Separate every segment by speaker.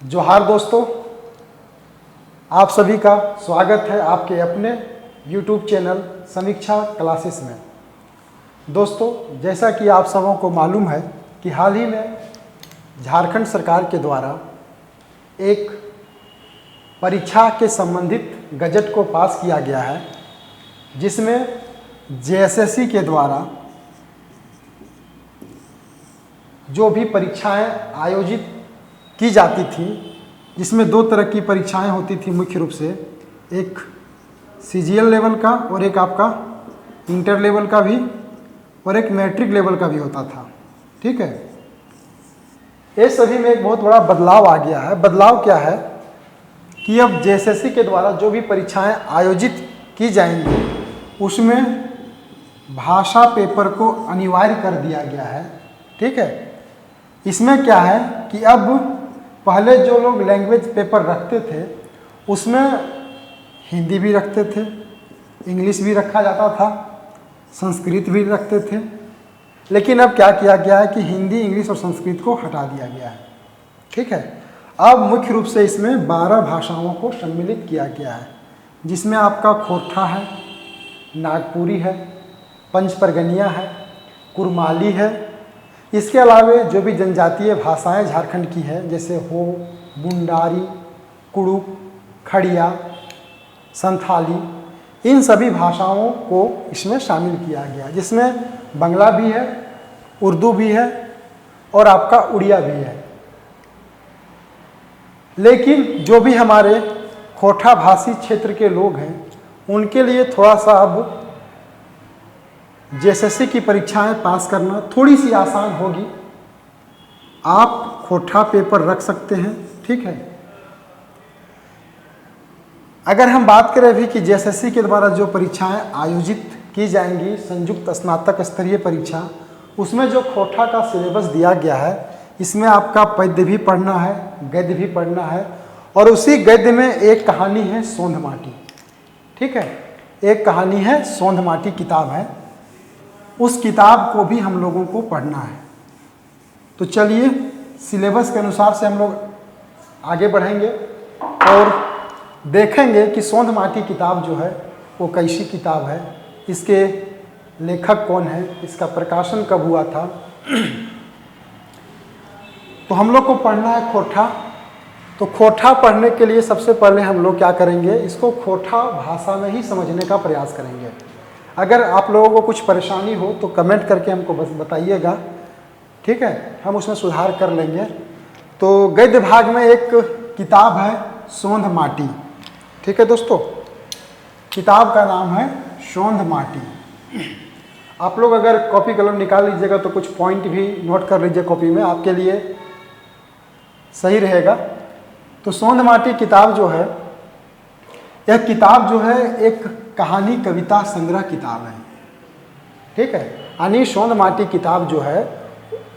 Speaker 1: जोहार दोस्तों, आप सभी का स्वागत है आपके अपने YouTube चैनल समीक्षा क्लासेस में। दोस्तों, जैसा कि आप सबों को मालूम है कि हाल ही में झारखंड सरकार के द्वारा एक परीक्षा के संबंधित गजट को पास किया गया है, जिसमें JSSC के द्वारा जो भी परीक्षाएं आयोजित की जाती थी, जिसमें दो तरह की परीक्षाएं होती थी मुख्य रूप से, एक CGL लेवल का और एक आपका इंटर लेवल का भी और एक मैट्रिक लेवल का भी होता था। ठीक है, ये सभी में एक बहुत बड़ा बदलाव आ गया है। बदलाव क्या है कि अब JSSC के द्वारा जो भी परीक्षाएं आयोजित की जाएंगी उसमें भाषा पेपर को अनिवार्य कर दिया गया है। ठीक है, इसमें क्या है कि अब पहले जो लोग लैंग्वेज पेपर रखते थे उसमें हिंदी भी रखते थे, इंग्लिश भी रखा जाता था, संस्कृत भी रखते थे, लेकिन अब क्या किया गया है कि हिंदी, इंग्लिश और संस्कृत को हटा दिया गया है। ठीक है, अब मुख्य रूप से इसमें 12 भाषाओं को सम्मिलित किया गया है, जिसमें आपका खोरठा है, नागपुरी है, पंचपरगनिया है, कुरमाली है। इसके अलावा जो भी जनजातीय भाषाएं झारखंड की है, जैसे हो, मुंडारी, कुड़ुक, खड़िया, संथाली, इन सभी भाषाओं को इसमें शामिल किया गया, जिसमें बंगला भी है, उर्दू भी है और आपका उड़िया भी है। लेकिन जो भी हमारे खोरठा भाषी क्षेत्र के लोग हैं उनके लिए थोड़ा सा अब JSSC की परीक्षाएं पास करना थोड़ी सी आसान होगी। आप खोरठा पेपर रख सकते हैं। ठीक है, अगर हम बात करें अभी कि JSSC के द्वारा जो परीक्षाएं आयोजित की जाएंगी, संयुक्त स्नातक स्तरीय परीक्षा, उसमें जो खोरठा का सिलेबस दिया गया है, इसमें आपका पद्य भी पढ़ना है, गद्य भी पढ़ना है और उसी गद्य में एक कहानी है सोंध माटी। ठीक है, एक कहानी है सोंध माटी किताब है, उस किताब को भी हम लोगों को पढ़ना है। तो चलिए सिलेबस के अनुसार से हम लोग आगे बढ़ेंगे और देखेंगे कि सोंध माटी किताब जो है वो कैसी किताब है, इसके लेखक कौन है, इसका प्रकाशन कब हुआ था। तो हम लोग को पढ़ना है खोरठा। तो खोरठा पढ़ने के लिए सबसे पहले हम लोग क्या करेंगे, इसको खोरठा भाषा में ही समझने का प्रयास करेंगे। अगर आप लोगों को कुछ परेशानी हो तो कमेंट करके हमको बस बताइएगा। ठीक है, हम उसमें सुधार कर लेंगे। तो गद्य भाग में एक किताब है सोंध माटी। ठीक है दोस्तों, किताब का नाम है सोंध माटी। आप लोग अगर कॉपी कलम निकाल लीजिएगा तो कुछ पॉइंट भी नोट कर लीजिए कॉपी में, आपके लिए सही रहेगा। तो सोंध माटी किताब जो है, यह किताब जो है एक कहानी कविता संग्रह किताब है। ठीक है, यानी सोंध माटी किताब जो है,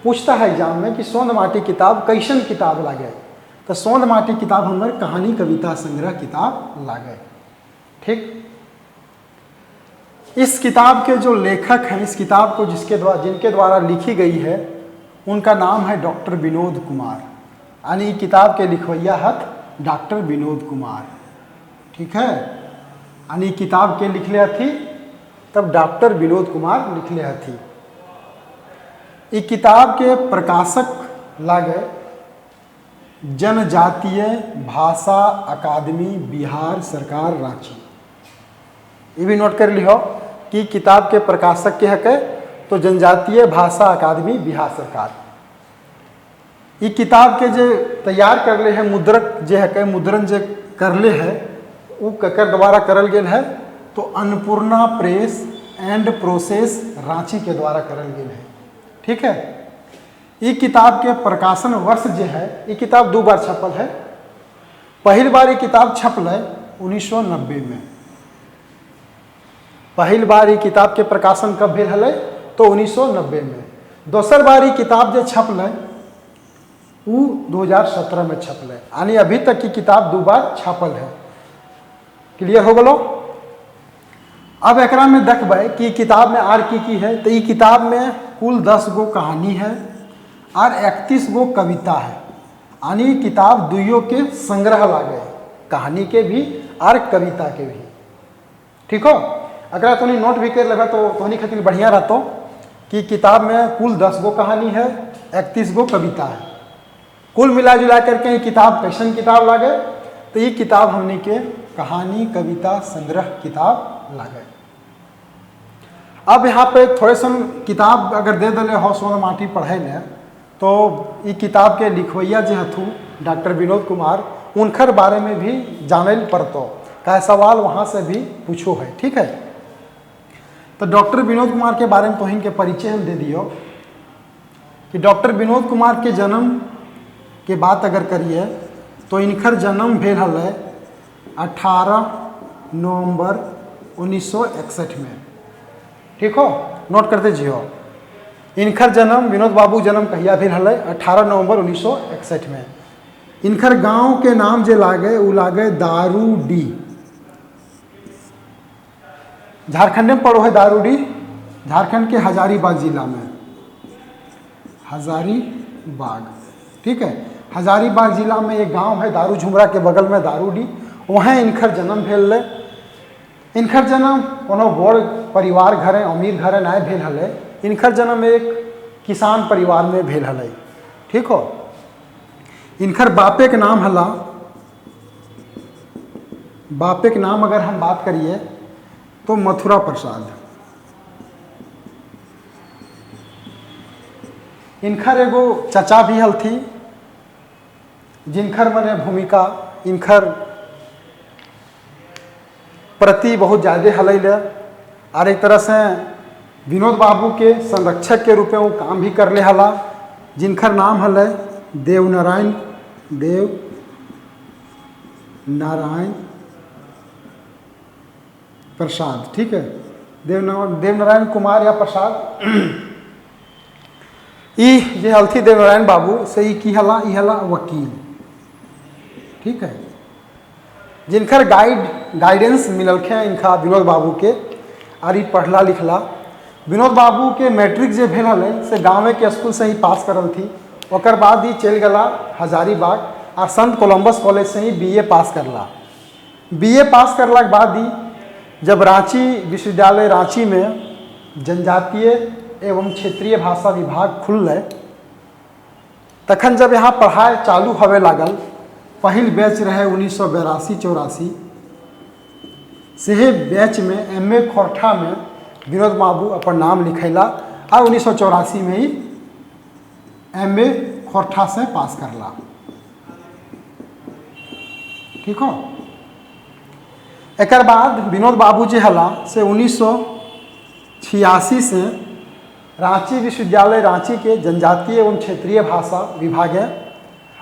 Speaker 1: पूछता है एग्जाम में कि सोंध माटी किताब कैसन किताब लागे, तो सोंध माटी किताब हमारे कहानी कविता संग्रह किताब लागे। ठीक, इस किताब के जो लेखक हैं, इस किताब को जिनके द्वारा लिखी गई है, उनका नाम है डॉक्टर विनोद कुमार, यानी किताब के लिखवैया हथ डॉक्टर विनोद कुमार। ठीक है, यानी किताब के लिखले हथी तब डॉक्टर विनोद कुमार लिखले हथी। ये किताब के प्रकाशक लागे जनजातीय भाषा अकादमी बिहार सरकार रांची। ये भी नोट कर लिहो कि किताब के प्रकाशक के हके तो जनजातीय भाषा अकादमी बिहार सरकार। ये किताब के जो तैयार करले है, मुद्रक जे हके, मुद्रण जे करले है, वो ककर द्वारा करल गेल है, तो Annapurna press and process Ranchi के द्वारा करल गेल है। ठीक है, ये किताब के प्रकाशन वर्ष जो है, ये किताब 2 बार छपल है। पहली बार ये किताब छपल है 1990 में। पहली बार ये किताब के प्रकाशन कब भेल है तो 1990 में। दोसर बार ये किताब जो छपल है वो 2017 में छपल है, यानी अभी तक की किताब 2 बार छपल है। क्लियर हो गलो। अब एकरा में देखबै कि किताब में आर की है, तो ये किताब में कुल 10 गो कहानी है और 31 गो कविता है यानी किताब दुइयों के संग्रह लागे, कहानी के भी और कविता के भी। ठीक हो, अगर तुमने नोट भी कर लगा तो तुमने खातिर बढ़िया रहता कि किताब में कुल 10 गो कहानी है, 31 गो कविता है। कुल मिला जुला करके ये किताब कैसन किताब लागे, तो ये किताब हमने के कहानी कविता संग्रह किताब लागे। अब यहाँ पे थोड़े सन किताब अगर दे दले हो सोन माटी पढ़े ले, तो ये किताब के लिखवैया जो हथू डॉक्टर विनोद कुमार, उनकर बारे में भी जाने पड़तो, का सवाल वहाँ से भी पूछो है। ठीक है, तो डॉक्टर विनोद कुमार के बारे में तो इनके परिचय हम दे दियो कि डॉक्टर विनोद कुमार के जन्म के बात अगर करिए तो इनकर जन्म भेल हल 18 नवंबर 1961 में। ठीक हो, नोट करते जियो, इनकर जन्म विनोद बाबू जन्म कहिया भेल हल 18 नवंबर 1961 में। इनकर गांव के नाम जे लागे वो लागे दारूडी, झारखंड में पड़ो है दारूडी, झारखंड के हजारीबाग जिला में, हजारीबाग। ठीक है, हजारीबाग जिला में एक गांव है दारू झुमरा के बगल में दारूडी, वहाँ इनकर जन्म भेल है। इनकर जन्म कोनो बड़ परिवार घरे अमीर घरे नहीं भेल हले, इनकर जन्म एक किसान परिवार में भेल हले। ठीक हो, इनकर बापे के नाम हला, बापे के नाम अगर हम बात करिए तो मथुरा प्रसाद। इनकर एगो चचा भी हल थी, जिनकर मने भूमिका इनकर प्रति बहुत ज़्यादा हल, और एक तरह से विनोद बाबू के संरक्षक के रूप में वो काम भी कर ले हला, जिनकर नाम हल देवनारायण प्रसाद। ठीक है, देवनारायण कुमार या प्रसाद ई जे हलथी देवनारायण बाबू से ई की हला, ई हला वकील। ठीक है, जिनकर गाइडेंस मिलल खे इनका विनोद बाबू के, और पढ़ला लिखला। विनोद बाबू के मैट्रिक जे भेल हल से गाँव के स्कूल से ही पास करल थी, ओकर बाद ही चल गला हजारीबाग और संत कोलम्बस कॉलेज से ही BA पास करला। BA पास करला के बाद ही जब रांची विश्वविद्यालय रांची में जनजातीय एवं क्षेत्रीय भाषा विभाग खुल, तखन जब यहाँ पढ़ाई चालू होवे लागल, पहिल बैच रहे 1982-84 से बैच में MA खोरठा में विनोद बाबू अपन नाम लिखैला, और 1984 में ही MA खोरठा से पास करला। ठीक हो, एक बाद विनोद बाबू जे हला से 1986 से रांची विश्वविद्यालय रांची के जनजातीय एवं क्षेत्रीय भाषा विभाग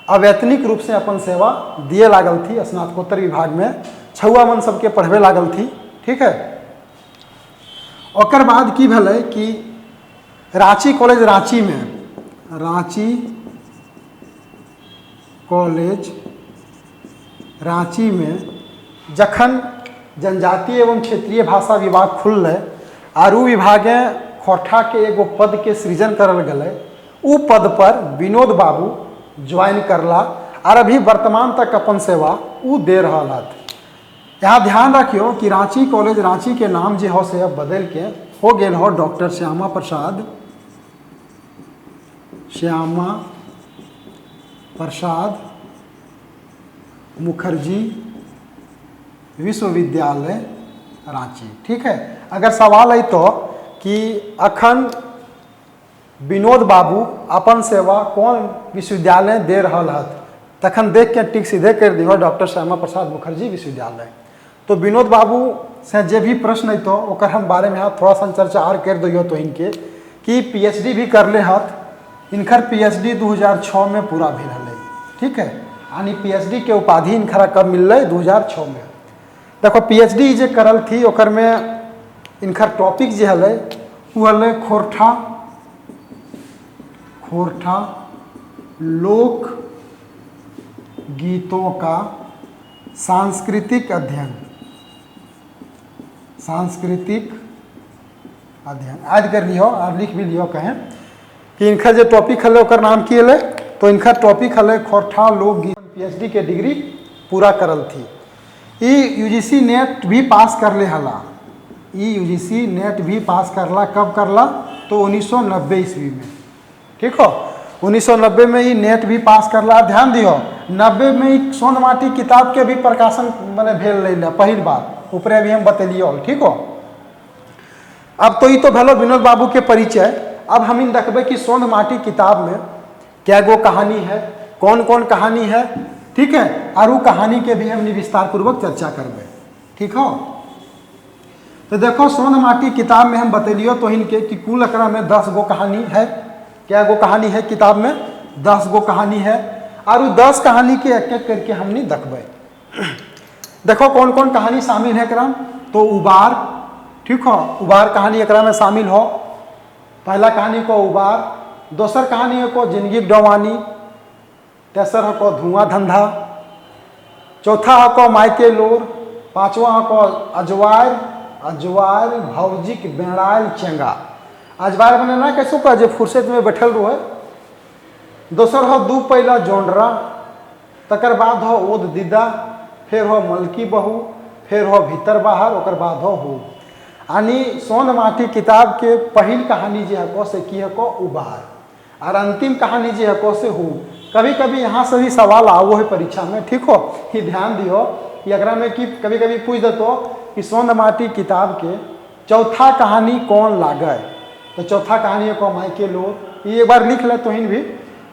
Speaker 1: अवैतनिक रूप से अपन सेवा दिए लागल थी। स्नातकोत्तर विभाग में छुआ मन सबके पढ़वे लागल थी। ठीक है, ओकर बाद की भले कि रांची कॉलेज रांची में, रांची कॉलेज रांची में जखन जनजातीय एवं क्षेत्रीय भाषा विभाग खुल और उ विभाग खोरठा के एगो पद के सृजन करल गए, उ पद पर विनोद बाबू ज्वाइन करला और अभी वर्तमान तक अपन सेवा उ दे रहा हथ। यहाँ ध्यान रखियो कि रांची कॉलेज रांची के नाम जो हो से अब बदल के हो गए हो डॉक्टर श्यामा प्रसाद मुखर्जी विश्वविद्यालय रांची। ठीक है, अगर सवाल है तो कि अखन विनोद बाबू अपन सेवा कौन विश्वविद्यालय दे रहा हथ, तखन देख के टिक सीधे कर दिहो डॉक्टर श्यामा प्रसाद मुखर्जी विश्वविद्यालय। तो विनोद बाबू से जे भी प्रश्न है तो ओकर हम बारे में थोड़ा सा चर्चा और कर दियो तो इनके कि PhD भी कर ले हथ। इनकर PhD 2006 में पूरा भेल हल। ठीक है, यानी PhD के उपाधि इनखरा कब मिल 2006 में। देखो PhD जे करल थी ओकर में इनकर टॉपिक जे हल वो हल खोरठा लोक गीतों का सांस्कृतिक अध्ययन याद कर लियो और लिख भी लियो कहें कि इनका जो टॉपिक हल ओकर नाम की हल तो इनका टॉपिक हल खोरठा लोकगीत PhD के डिग्री पूरा करल थी। ई UGC नेट भी पास कर ले हला, ई UGC नेट भी पास करला, कब करला तो 1990 ईस्वी में, ठीक हो 1990 में ही नेट भी पास करला। ध्यान दियो 90 में ही सोन माटी किताब के भी प्रकाशन मैंने भेल रही पहली बार, ऊपरे भी हम बतेलिए, ठीक हो। अब तो ये तो भलो विनोद बाबू के परिचय। अब हम इन देखबे कि सोन माटी किताब में क्या गो कहानी है, कौन कौन कहानी है, ठीक है, और वो कहानी के भी हमने विस्तार पूर्वक चर्चा करबे, ठीक हो। तो देखो सोन माटी किताब में हम बतेलियो तो इनके कि कुल एकरा में 10 गो कहानी है। क्या गो कहानी है किताब में? 10 गो कहानी है, और वो 10 कहानी के एक एक करके हमने देखबे। देखो कौन कौन कहानी शामिल है एकरा, तो उबार, ठीक हो, उबार कहानी एकरा में शामिल हो। पहला कहानी को उबार, दोसर कहानी को जिंदगी डवानी, तेसर को धुआं धंधा, चौथा को मायके लोर, पांचवा को अजवार, अजवार भौजिक बेड़ायल चेंगा। अजवार बने ना कैसो का जो फुर्सत में बैठल रहे। दोसर हो दू पैला जोंडरा, तकर बाद हो ओद दीदा, फिर हो मलकी बहू, फिर हो भीतर बाहर, ओकर बाद हो। यानी सोन माटी किताब के पहल कहानी जो है को से की है को उबार, और अंतिम कहानी जो है को से हो। कभी कभी यहाँ से भी सवाल आवो है परीक्षा में, ठीक हो, कि ध्यान दियो कि अगर में कि कभी कभी पूछ देतो कि सोन माटी किताब के चौथा कहानी कौन लागे, तो चौथा कहानी है को मायके लोर। ये एक बार लिख ले तो हिन भी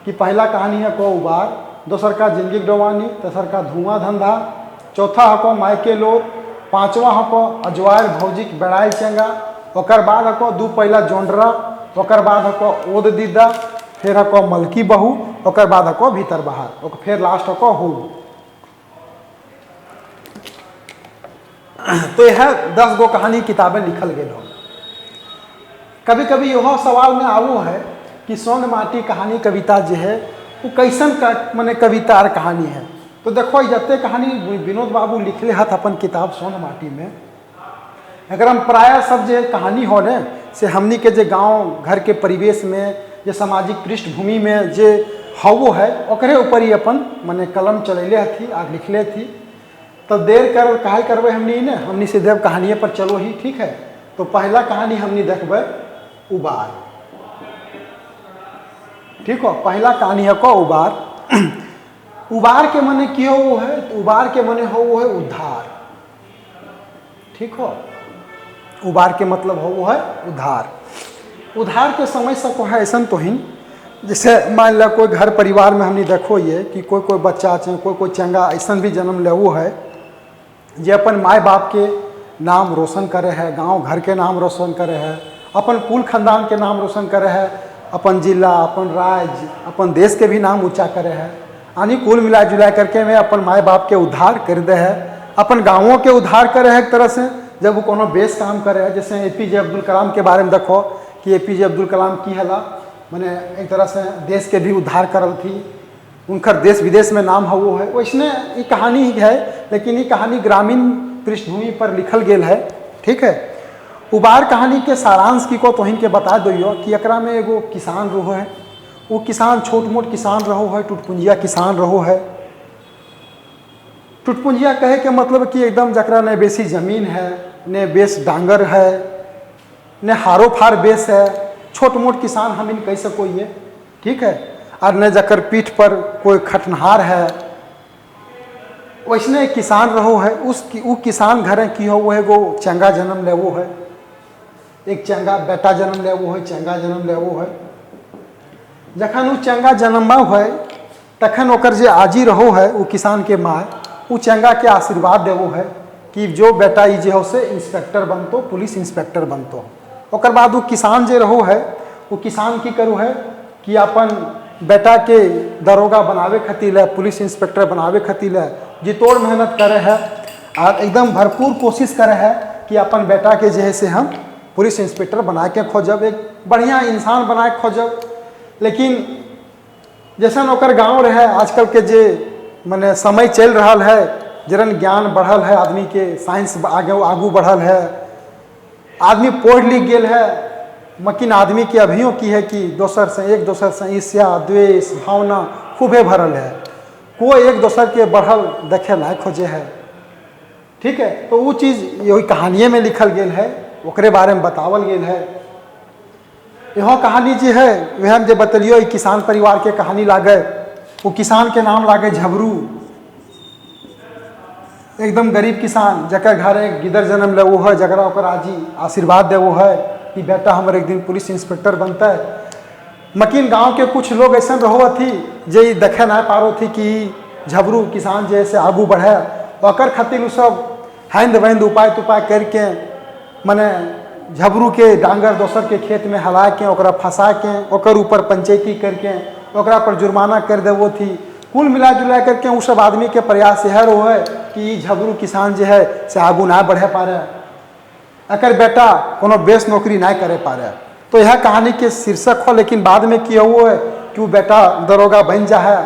Speaker 1: कि पहला कहानी है को उबार, दोसर का जिंदगी डवानी, तेसर का धुआं धंधा, चौथा है को मायके लोर, पांचवा है को अजवार भौजिक बेड़ायल चेंगा, ओकर बाद है को दू पैला जोंडरा, ओकर बाद है को ओद दीदा, फिर है को मलकी बहू, ओकर बाद है को भीतर बाहर, फिर लास्ट है को हो। तो यह 10 गो कहानी किताबें लिखल गए हो। कभी कभी यह सवाल में आवो है कि सोन माटी कहानी कविता जो है वो कैसन माने कविता और कहानी है। तो देखो जते कहानी विनोद बाबू लिखले हथ अपन किताब सोन माटी में, अगर हम प्राय सब जो कहानी हो ने से हमनी के जो गांव घर के परिवेश में, जो सामाजिक पृष्ठभूमि में जो हवो है ओकरे ऊपर ही अपन माने कलम चलेले हथी और लिखले थी। तो देर कर काहे करबे हमनी ने, हमनी से देव कहानिये पर चलो ही, ठीक है। तो पहला कहानी हमनी देखबे उबार, ठीक हो, पहला कहानी है को उबार। उबार के मने की हो वो है, तो उबार के मने हो वो है उद्धार, ठीक हो, उबार के मतलब हो वो है उद्धार। उद्धार के समय से को है ऐसा तो ही जैसे मान लो कोई घर परिवार में हमने देखो ये कि कोई कोई बच्चा चाहे कोई चंगा ऐसा भी जन्म ले वो है जे अपन माए बाप के नाम रोशन करे है, गांव घर के नाम रोशन करे है, अपन कुल खानदान के नाम रोशन करे है, अपन जिला, अपन राज्य, अपन देश के भी नाम ऊंचा करे है। यानी कुल मिला जुला करके में अपन माए बाप के उद्धार कर दे है, अपन गाँवों के उद्धार करे है एक तरह से। जब वो कोनो बेस काम करे है, जैसे APJ अब्दुल कलाम के बारे में देखो कि APJ अब्दुल कलाम की हला मैंने एक तरह से देश के भी उद्धार करल थी, उनकर देश विदेश में नाम है वो है। वैसने ये कहानी ही है, लेकिन ये कहानी ग्रामीण पृष्ठभूमि पर लिखल गेल है, ठीक है। उबार कहानी के सारांश की को तोहिन के बता दियो कि एकरा में एगो किसान रहो है, वो किसान छोट मोट किसान रहो है, टुटपुंजिया किसान रहो है। टुटपुंजिया कहे के मतलब कि एकदम जकरा ने बेसी जमीन है, ने बेस डांगर है, ने हारो फार बेस है, छोट मोट किसान हम इन कह सको ये, ठीक है। और न जकर पीठ पर कोई खटनहार है, वैसने किसान रहो है। वो किसान घर की हो वो है गो चंगा जन्म ले वो है, एक चंगा बेटा जन्म ले वो है, चंगा जन्म ले वो है। जखन वो चंगा जन्मा है तखन ओकर जे आजी रहो है वो किसान के माँ, वो चंगा के आशीर्वाद देवो है कि जो बेटा ये हो से इंस्पेक्टर बनतो, पुलिस इंस्पेक्टर बनतो। ओकर बाद वो किसान जे रहो है वो किसान की करो है कि अपन बेटा के दरोगा बनावे खातिर है, पुलिस इंस्पेक्टर बनावे खातिर है जितोड़ मेहनत करे है और एकदम भरपूर कोशिश करे है कि अपन बेटा के जो है से हम पुलिस इंस्पेक्टर बना के खोजब, एक बढ़िया इंसान बना के खोजब। लेकिन जैसन ओकर गाँव रहे, आजकल के जे मने समय चल रहा है, जरन ज्ञान बढ़ल है, आदमी के साइंस आगे आगू बढ़ल है, आदमी पढ़ लिख गेल है, मकिन आदमी के अभियों की है कि दोसर से एक दोसर से ईर्ष्या द्वेष भावना खूबे भरल है, कोई एक दोसर के बढ़ल देखे लायक खोजे है। ठीक है, तो वो चीज़ यही कहानिए में लिखल गेल है, ओकरे बारे में बतावल गेल है। यह कहानी जो है वह हम जो बतलियो किसान परिवार के कहानी लागे। वो किसान के नाम लागे झबरू, एकदम गरीब किसान जकर घर एक गिदर जन्म ले वो है, जकरा ओकर आजी आशीर्वाद दे वो है कि बेटा हमर एक दिन पुलिस इंस्पेक्टर बनता है। मकिन गांव के कुछ लोग ऐसा रहो थी जे देखे ना पारो थी कि झबरू किसान जैसे आगू बढ़े, ओकर खातिर सब हैंद वैंद उपाय तुपाय करके मने झबरू के डांगर दोसर के खेत में हला के ओकरा फंसा के ओकर ऊपर पंचायती करके ओकरा पर जुर्माना कर देवो थी। कुल मिला जुला करके वो सब आदमी के प्रयास यह रहो है कि झबरू किसान जो है से आगू ना बढ़े पा रहे, अकर बेटा कोनो बेस नौकरी ना करे पा रहे। तो यह कहानी के शीर्षक हो, लेकिन बाद में किया हुआ है कि वो बेटा दरोगा बन जा है,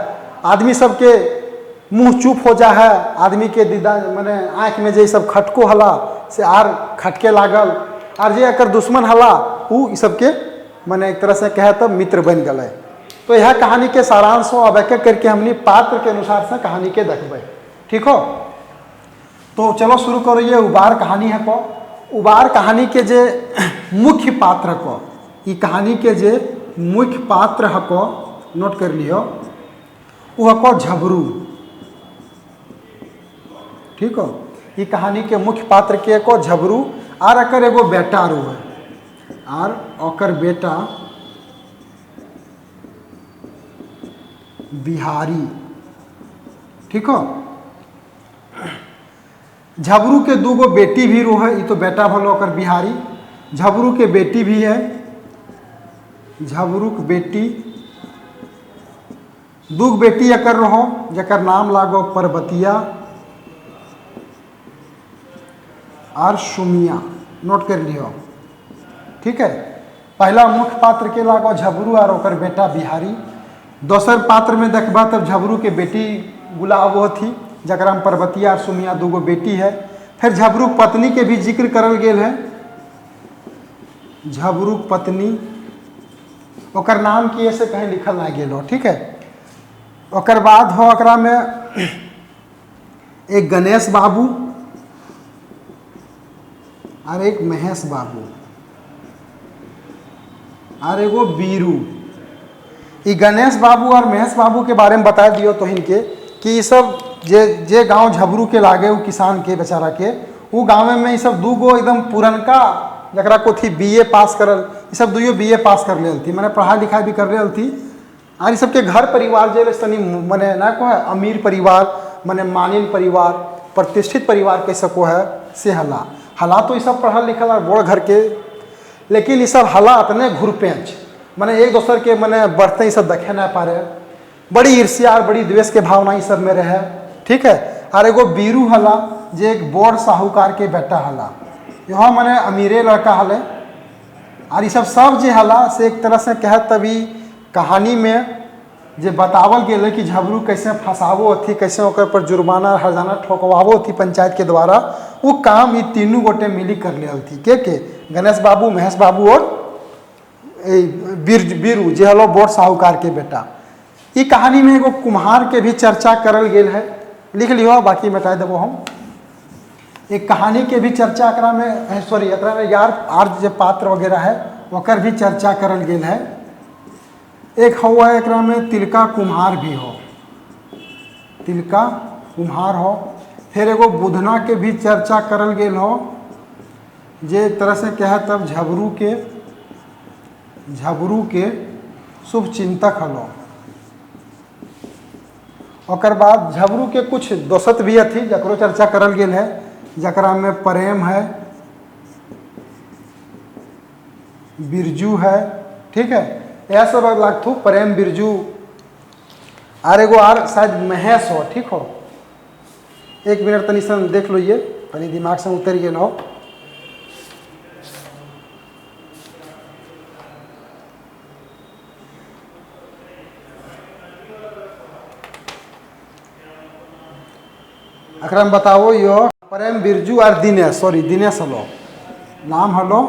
Speaker 1: आदमी सबके मुंह चुप हो जा है, आदमी के दीदा मने आँख में जे सब खटको हला से आर खटके लागल, और जे अकर दुश्मन हला वो सबके मने एक तरह से कहे तो मित्र बन गए। तो यह कहानी के सारांश हो, अब एक एक करके हमने पात्र के अनुसार से कहानी के देखबे। ठीक हो, तो चलो शुरू करो। ये उबार कहानी है को, उबार कहानी के जे मुख्य पात्र को, ये कहानी के जे मुख्य पात्र है को नोट कर लियो, वो है को झबरू। ठीक हो, ये कहानी के मुख्य पात्र के को झबरू, आर अकर एगो बेटा रो है, आर ओकर बेटा बिहारी। ठीक हो, झबरू के दूगो बेटी भी रो है, ये तो बेटा भलो ओकर बिहारी, झबरू के बेटी भी है, झबरू के बेटी दूग बेटी अकर रहो जकर नाम लागो परबतिया और सुमिया। नोट कर लियो। ठीक है, पहला मुख्य पात्र के लागो झबरू और ओकर बेटा बिहारी। दोसर पात्र में देखबा तब झबरू के बेटी गुलाबो थी जकरा में परबतिया और सुमिया दूगो बेटी है। फिर झबरू पत्नी के भी जिक्र करल गेल है, झबरू पत्नी, ओकर नाम की ऐसे कहीं लिखल ना गेल हो। ठीक है, ओकर बाद हो ओकरा में एक गणेश बाबू और एक महेश बाबू और एगो बीरू। ये गणेश बाबू और महेश बाबू के बारे में बता दियो तो इनके कि ये सब जे गांव झबरू के लागे वो किसान के बेचारा के, वो गाँव में ये सब दूगो एकदम पुरनका जकरा को थी बीए पास करल, ये सब दुइयो बीए पास कर ले थी, मैंने पढ़ाई लिखाई भी कर रही थी। और ये सबके घर परिवार जे तनी मने ना को है अमीर परिवार, मने मानिल परिवार, प्रतिष्ठित परिवार के सको है से हला तो ये सब पढ़ल लिखल और बड़ घर के, लेकिन ये सब हला इतने घुरपेंच मने एक दोसर के मने बढ़ते ही सब देखे ना पा रहे, बड़ी ईर्ष्या और बड़ी द्वेष के भावना ये सब में रहे। ठीक है, और एगो बीरू हला जे एक बोड़ साहूकार के बेटा हला, यहाँ मने अमीरे लड़का हले। और ये सब जे हला से एक तरह से कहे तभी कहानी में जे बतावल गेल कि झबरू कैसे फंसावो थी, कैसे ओकर पर जुर्माना हरजाना ठोकवावो थी पंचायत के द्वारा, वो काम ये तीनों गोटे मिली कर ले थी। के गणेश बाबू, महेश बाबू और बीरू जे हलो बोड़ साहूकार के बेटा। ये कहानी में एगो कुम्हार के भी चर्चा करल गेल है, लिख लियो बाकी मिटा देवो हम। एक कहानी के भी चर्चा एकरा में सॉरी एकरा में यार आर जे पात्र वगैरह है ओकर भी चर्चा करल गेल है। एक हुआ एकरा में तिलका कुम्हार भी हो, तिलका कुम्हार हो। फिर एगो बुधना के भी चर्चा करल गेल हो, जे एक तरह से कहे तब झबरू के शुभ चिंतक हलो। ओकर बाद झबरू के कुछ दोस्त भी थी जकरो चर्चा करल गेल है, जकरा में प्रेम है, बिरजू है। ठीक है, यह सब लागथू प्रेम बिरजू और एगो आर शायद महेश हो। ठीक हो, एक मिनट तनी सन देख लो, ये तनी दिमाग से उतर गए हो। एकरा में बताओ यो प्रेम बिरजू और दिनेश, सॉरी दिनेश हलो, नाम हलो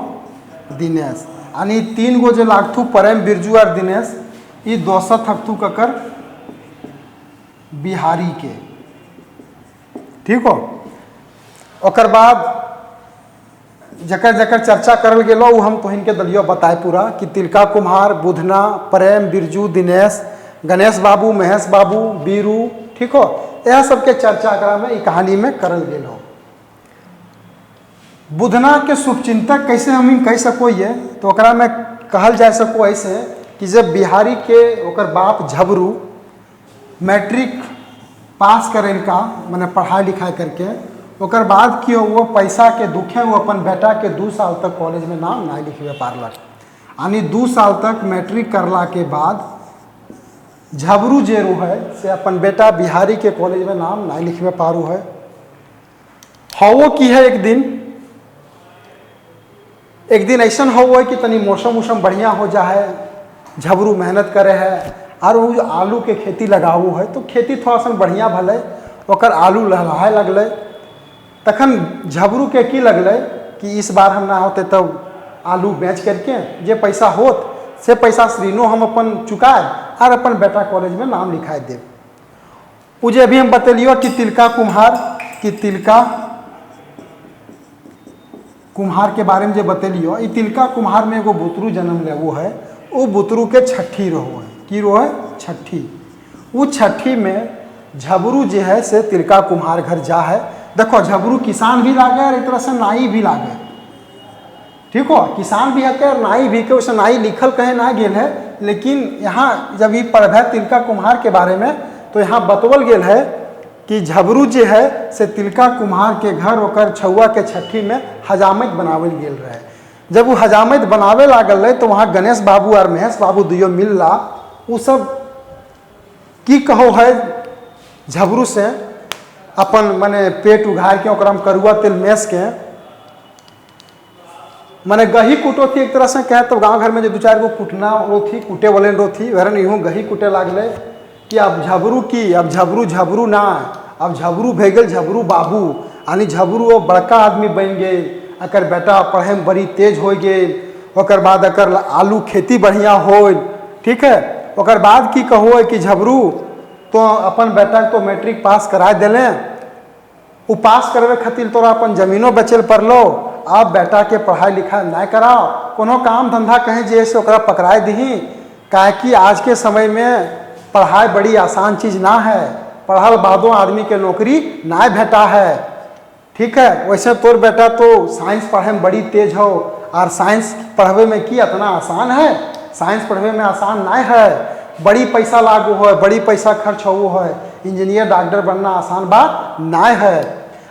Speaker 1: दिनेश। यानी 3 गो जो लागथू प्रेम बिरजू और दिनेश, ये 200 थकथू ककर बिहारी के, ठीक हो। ओकर बाद जकर जकर चर्चा करल गेलो वो हम तोहिन के दलियो बताए पूरा कि तिलका कुम्हार, बुधना, प्रेम बिरजू, दिनेश, गणेश बाबू, महेश बाबू, बीरू, ठीक हो। यह सबके चर्चा एकरा में ई कहानी में करल गेल हो। बुधना के शुभचिंतक कैसे हम कह सको ये, तो ओकरा में कहल जा सको ऐसे कि जब बिहारी के ओकर बाप झबरू मैट्रिक पास करें का मैंने पढ़ाई लिखाई करके, ओकर बाद की हो वो पैसा के दुखे वो अपन बेटा के 2 साल तक कॉलेज में नाम नहीं लिखवे पारलक। यानी 2 साल तक मैट्रिक करला के बाद झबरू जे रो है से अपन बेटा बिहारी के कॉलेज में नाम नहीं लिखवे पारू है। हवो की है एक दिन ऐसा हो कि तनी मौसम बढ़िया हो जाए, झबरू मेहनत करे है और वो आलू के खेती लगाऊ है, तो खेती थोड़ा सा बढ़िया भले, ओकर आलू लहलहाए लगल। तखन झबरू के की लगल कि इस बार हम ना होते तब आलू बेच करके जे पैसा होत से पैसा श्रीनो हम अपन चुकाए और अपन बेटा कॉलेज में नाम लिखाए देव। वो जे अभी हम बतलियो कि तिलका कुम्हार के बारे में जो बतलियो, ई तिलका कुम्हार में एगो बुतरू जन्म ले वो है, वो बुतरू के छठी रहो है, की रो है छठी। वो छठी में झबरू जे है से तिलका कुम्हार घर जा है। देखो झबरू किसान भी लागे और एक तरह से नाई भी लागे, ठीक हो। किसान भी है और नाई भी के, उसे नाई लिखल कहे ना गेल है, लेकिन यहाँ जब ये पढ़ है तिलका कुम्हार के बारे में तो यहाँ बतवल गेल है कि झबरू जे है से तिलका कुम्हार के घर ओकर छुआ के छठी में हजामत बनावल गेल रहे। जब वो हजामत बनावे लागल रहे तो वहाँ गणेश बाबू और महेश बाबू दुयो मिल ला, वो सब की कहो है झबरू से अपन मने पेट उघार के ओकरा में करुआ तेल मेस के मने गही कुटो थी। एक तरह से कहे तो गांव घर में जो 2-4 गो कुटना रो थी, कुटे वाले रो थी, वरन यूँ गही कुटे लागले कि अब झबरू की, अब झबरू ना, अब झबरू भे गल झबरू बाबू, यानी झबरू वो बड़का आदमी बन गए, अकर बेटा पढ़े में बड़ी तेज हो गए, ओकर बाद अकर आलू खेती बढ़िया हो, ठीक है। ओकर बाद की कहो कि झबरू तो अपन बेटा तो मैट्रिक पास करा दिले, वो पास करवे खातिर तोरा अपन जमीनों बेचल पड़लो, अब बेटा के पढ़ाई लिखाई नहीं कराओ, कोनो काम धंधा कहीं जैसे ओकरा पकड़ाए दही, काहे कि आज के समय में पढ़ाई बड़ी आसान चीज़ ना है, पढ़ल बादों आदमी के नौकरी ना भेटा है, ठीक है। वैसे तोर बेटा तो साइंस पढ़े में बड़ी तेज हो, और साइंस पढ़वे में की इतना आसान है, साइंस पढ़वे में आसान नहीं है, बड़ी पैसा लागू हो, बड़ी पैसा खर्च हो, इंजीनियर डॉक्टर बनना आसान बात नहीं है।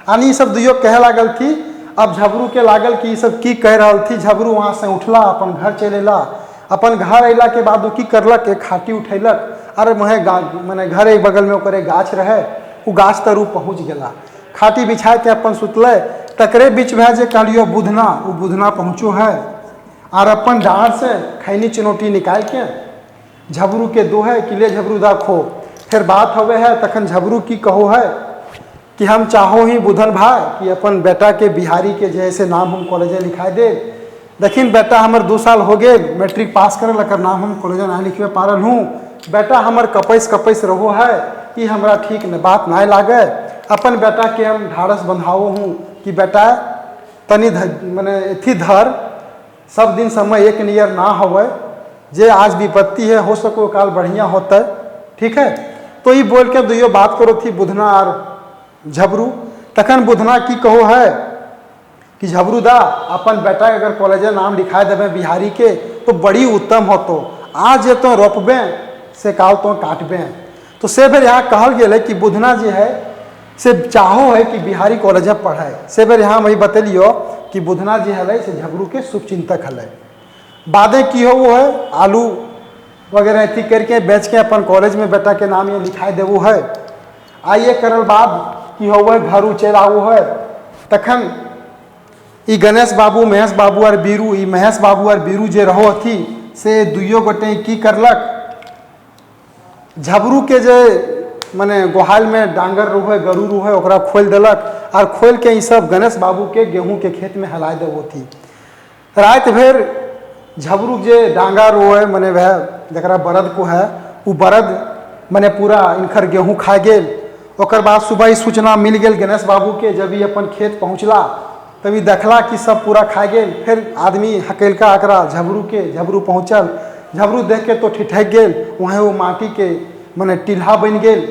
Speaker 1: यानी सब दुइयो कहे लागल थी। अब झबरू के लागल कि सब की कह रहा थी। झबरू वहाँ से उठला, अपन घर चलेला, अपन घर अला के बाद वो की करलक, एक खाटी उठेलक, अरे मने घर एक बगल में ओकरे गाछ रहे, वो गाछ तरु पहुँच गला, खाटी बिछा के अपन सुतले, तकरे बीच में जे कहलियो बुधना, वो बुधना पहुँचो है, और अपन डाँड़ से खैनी चिनौटी निकाल के झबरू के दो है कि ले झबरू दा खो। फिर बात हवे है तखन झबरू की कहो है कि हम चाहो ही बुधन भाई कि अपन बेटा के बिहारी के जैसे नाम हम कॉलेज लिखा दे। देखिन बेटा हमर 2 साल हो गए मैट्रिक पास करे लकर नाम हम कॉलेज ना लिखवे पारल हूँ, बेटा हमर कपैस रहो है कि हमरा ठीक न बात ना लागे। अपन बेटा के हम ढाढ़स बंधाओ हूँ कि बेटा तनी मने एथी धर, सब दिन समय एक नियर ना होवे, जे आज विपत्ति है हो सको काल बढ़िया होता, ठीक है। तो ये बोल के दुइयो बात करो थी बुधना और झबरू। तखन बुधना की कहो है कि झबरू दा अपन बेटा अगर कॉलेज नाम लिखा देवे बिहारी के तो बड़ी उत्तम हो, तो आज ये तो रोपबे से काल तो काटबे। तो से फिर यहाँ कहल गया कि बुधना जी है से चाहो है कि बिहारी कॉलेज पढ़े। से फिर यहाँ वही बतलियो कि बुधना जी है से झबरू के शुभचिंतक है। बादे की हो वो है आलू वगैरह अथी करके बेच के अपन कॉलेज में बेटा के नाम ये लिखाई देवो है। आइए करल बाद की हो वह घर चल आओ है। तखन ई गणेश बाबू महेश बाबू और बीरू, ई महेश बाबू और बीरू जे रहो थी से दुइयो गोटे की करलक, झबरू के जे मने गोहाल में डांगर रूहे गरू रूहे ओकरा खोल देलक, और खोल के ई सब गणेश बाबू के गेहूं के खेत में हला देवो थी। रात भर झबरू जे डांगा रोए मने वह जरा बरद को है वो बरद मने पूरा इनकर गेहूँ खा गेल। ओकर बाद सुबह ही सूचना मिल गेल गणेश बाबू के। जब ही अपन खेत पहुँचला तभी देखला कि सब पूरा खा गेल। फिर आदमी हकेलका एकरा झबरू के, झबरू पहुँचल, झबरू देख के तो ठिठक गेल। वहाँ वो माटी के मने टिल्हा बन गेल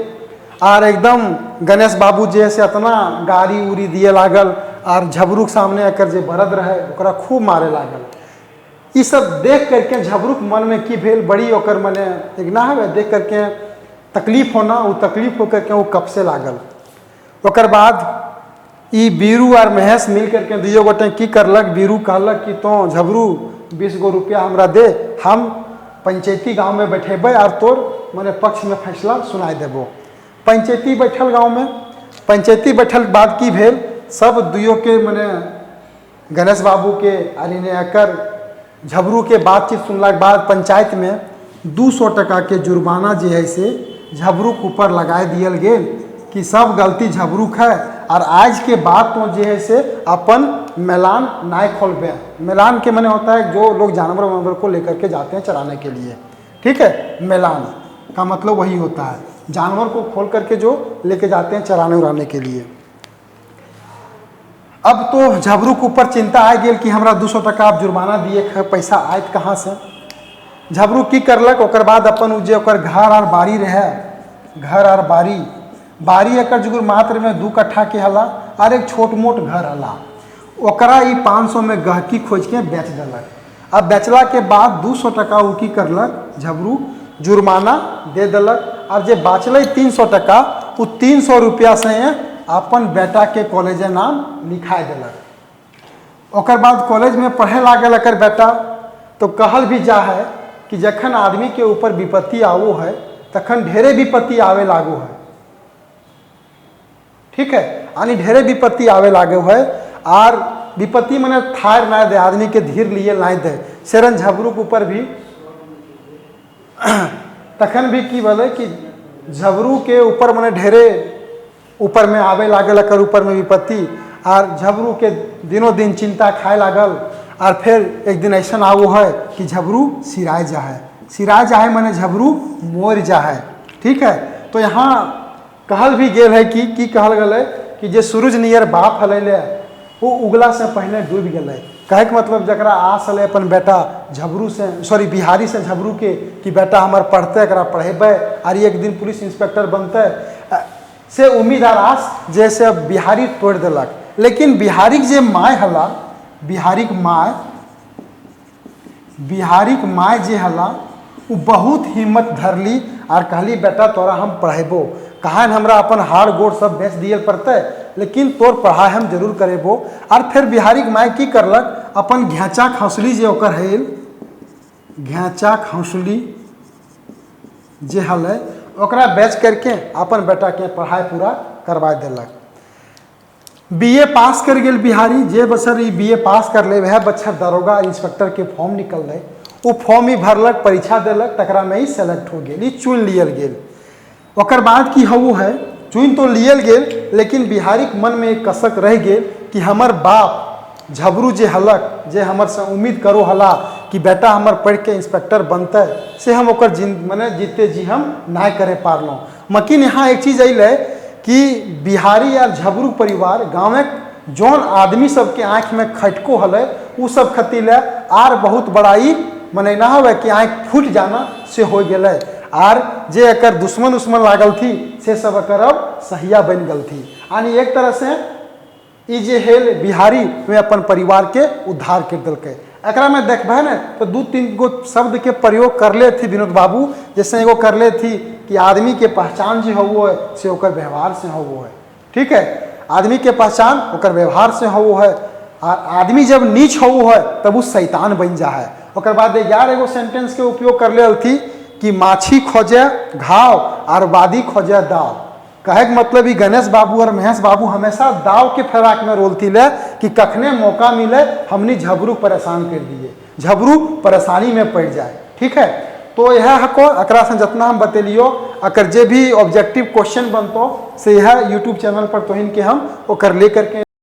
Speaker 1: और एकदम गणेश बाबू जे से इतना गाड़ी उड़ी दिए लागल और झबरू के सामने एकर जे बरद रहे ओकरा खूब मारे लागल। ये सब देख करके झबरू के मन में की भेल, बड़ी ओकर मने एक ना है देख करके तकलीफ होना, वो तकलीफ होकर के वो कब से लागल। ओकर बाद ई बीरू और महेश मिल करके दुइयो गोटे की करलक, बीरू कहलक कि तो झबरू 20 गो रुपया हमरा दे, हम पंचायती गांव में बैठेबै और तोर मने पक्ष में फैसला सुनाई देबो। पंचायती बैठल गांव में, पंचायती बैठल के बाद की भेल, सब दुइयो के मने गणेश बाबू के अरे ने एकर झबरू के बातचीत सुनला के बाद पंचायत में 200 टका के जुर्माना जे है से झबरू के ऊपर लगाए दियल गेल कि सब गलती झबरू है और आज के बाद तो जे है से अपन मैलान नाय खोलबे। मैलान के माने होता है जो लोग जानवर वानवर को लेकर के जाते हैं चराने के लिए, ठीक है। मैलान का मतलब वही होता है, जानवर को खोल करके जो लेके जाते हैं चराने उराने के लिए। अब तो झबरू के ऊपर चिंता आ गई कि हमरा 200 टका आप जुर्माना दिए, पैसा आयत कहाँ से। झबरू की करलक, ओकर बाद अपन जे ओकर घर और बाड़ी रहे, घर और बाड़ी एकर जुगुर मात्र में 2 कट्ठा के हला और एक छोट मोट घर हला। ओकरा ई 500 में गहकी खोज के बेच देलक। अब बेचला के बाद 200 टका वो की करलक, झबरू जुर्माना दे देलक और जे बाचल 300 टका वो 300 रुपया से अपन बेटा के कॉलेज नाम लिखा देलक। ओकर बाद कॉलेज में पढ़े लागल एकर बेटा। तो कहल भी जा है कि जखन आदमी के ऊपर विपत्ति आवो है तखन ढेरे विपत्ति आवे लागो है, ठीक है। यानी ढेरे विपत्ति आवे लागो है और विपत्ति मने थार ना दे, आदमी के धीर लिए ना दे। सेरन झबरू के ऊपर भी तखन भी की बोले कि झबरू के ऊपर मने ढेरे ऊपर में आवे लागल एकर ऊपर में विपत्ति और झबरू के दिनों दिन चिंता खाए लागल। और फिर एक दिन ऐसा आवो है कि झबरू सिराय जा है, सिराय जा है मने झबरू मोर जा है, ठीक है। तो यहाँ कहल भी गेल है कि कहल गल है कि जे सूरज नियर बाप हले वो उगला से पहले डूब गए। कहे के मतलब जरा आस हले अपन बेटा झबरू से, सॉरी बिहारी से झबरू के कि बेटा हमार पढ़ते एकरा पढ़ेबे और एक दिन पुलिस इंस्पेक्टर बनते से उम्मीद और आस जैसे अब बिहारी तोड़ देलक। लेकिन बिहारी के जे माय हला, बिहारी के माय जे हला वो बहुत हिम्मत धरली और कहली बेटा तोरा हम पढ़ेबो, कहा हमरा अपन हाड़ गोड़ सब बेच दिए पड़ते लेकिन तोर पढ़ाई हम जरूर करेबो। और फिर बिहारी के माय की करलक, अपन घेचा खौसली जे ओकर है, घेचा खौसली जे हल ओकरा बेच करके अपन बेटा के पढ़ाई पूरा करवा देलक। बीए पास कर गेल बिहारी, जे बछर ई बीए पास कर ले वह बछर दरोगा इंस्पेक्टर के फॉर्म निकल रहे, वो फॉर्म ही भरलक, परीक्षा देलक, तकरा में ही सेलेक्ट हो गेल, चुन लियल गेल। ओकर बाद की हो है, चुन तो लियल गेल लेकिन बिहारी के मन में एक कसक रह गेल कि हमर बाप झबरू जे हलक, जे हमर से उम्मीद करो हला कि बेटा हमर पढ़ के इंस्पेक्टर बनते, से हम ओकर मने जीते जी हम ना करे पारलों। मकिन यहाँ एक चीज़ अल कि बिहारी और झबरू परिवार गाँव में जौन आदमी सबके आँख में खटको हले उ सब खतिले आर बहुत बड़ाई मने ना हो कि आँख फूट जाना से हो गए। आर जे एकर दुश्मन उस्मन लागल थी से सब एकर अब सहिया बन गल थी। यानी एक तरह से ई जे हेल बिहारी में अपन परिवार के उद्धार कर दिल्क। एकरा में देखबे न तो 2-3 गो शब्द के प्रयोग करले थी विनोद बाबू। जैसे एगो करले थी कि आदमी के पहचान जो हो है से ओकर व्यवहार से हो है, ठीक है। आदमी के पहचान ओकर व्यवहार से हो है और आदमी जब नीच हो है तब वो शैतान बन जा है। ओकर बाद 11 एगो सेंटेंस के उपयोग करले थी कि माछी खोजे घाव और वादी खोजे दाव। कहे के मतलब ही गणेश बाबू और महेश बाबू हमेशा दाव के फराक में रोलती ले कि कखने मौका मिले हमनी झबरू परेशान कर दिए, झबरू परेशानी में पड़ जाए, ठीक है। तो यह हको एकरा से जितना हम बतेलियो, अगर जे भी ऑब्जेक्टिव क्वेश्चन बनतो से यह यूट्यूब चैनल पर तोहिन के हम ओकर लेकर के